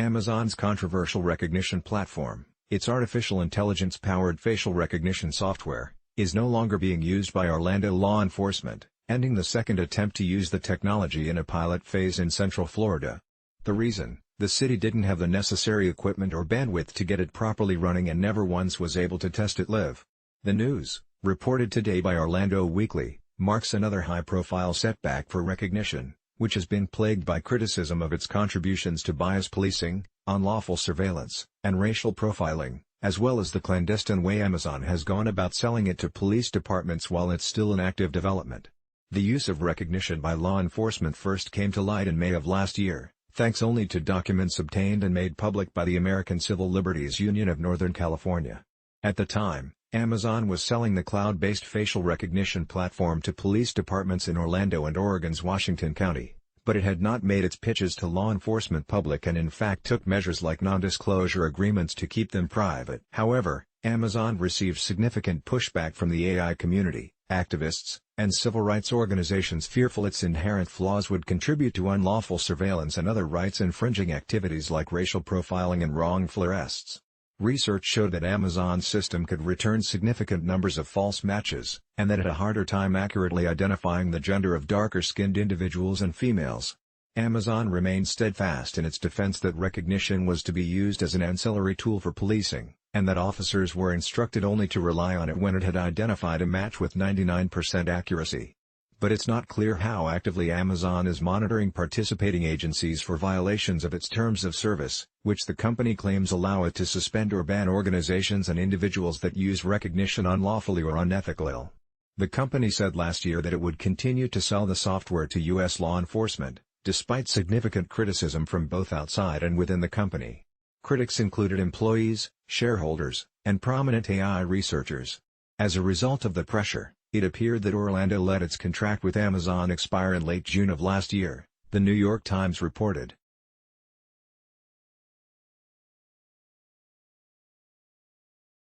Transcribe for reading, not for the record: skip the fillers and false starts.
Amazon's controversial recognition platform, its artificial intelligence-powered facial recognition software, is no longer being used by Orlando law enforcement, ending the second attempt to use the technology in a pilot phase in Central Florida. The reason: the city didn't have the necessary equipment or bandwidth to get it properly running and never once was able to test it live. The news, reported today by Orlando Weekly, marks another high-profile setback for Rekognition, which has been plagued by criticism of its contributions to bias policing, unlawful surveillance, and racial profiling, as well as the clandestine way Amazon has gone about selling it to police departments while it's still in active development. The use of Rekognition by law enforcement first came to light in May of last year, thanks only to documents obtained and made public by the American Civil Liberties Union of Northern California. At the time, Amazon was selling the cloud-based facial recognition platform to police departments in Orlando and Oregon's Washington County, but it had not made its pitches to law enforcement public and in fact took measures like non-disclosure agreements to keep them private. However, Amazon received significant pushback from the AI community, activists, and civil rights organizations fearful its inherent flaws would contribute to unlawful surveillance and other rights-infringing activities like racial profiling and wrongful arrests. Research showed that Amazon's system could return significant numbers of false matches, and that it had a harder time accurately identifying the gender of darker-skinned individuals and females. Amazon remained steadfast in its defense that Rekognition was to be used as an ancillary tool for policing, and that officers were instructed only to rely on it when it had identified a match with 99% accuracy. But it's not clear how actively Amazon is monitoring participating agencies for violations of its terms of service, which the company claims allow it to suspend or ban organizations and individuals that use Rekognition unlawfully or unethically. The company said last year that it would continue to sell the software to U.S. law enforcement, despite significant criticism from both outside and within the company. Critics included employees, shareholders, and prominent AI researchers. As a result of the pressure, it appeared that Orlando let its contract with Amazon expire in late June of last year, the New York Times reported.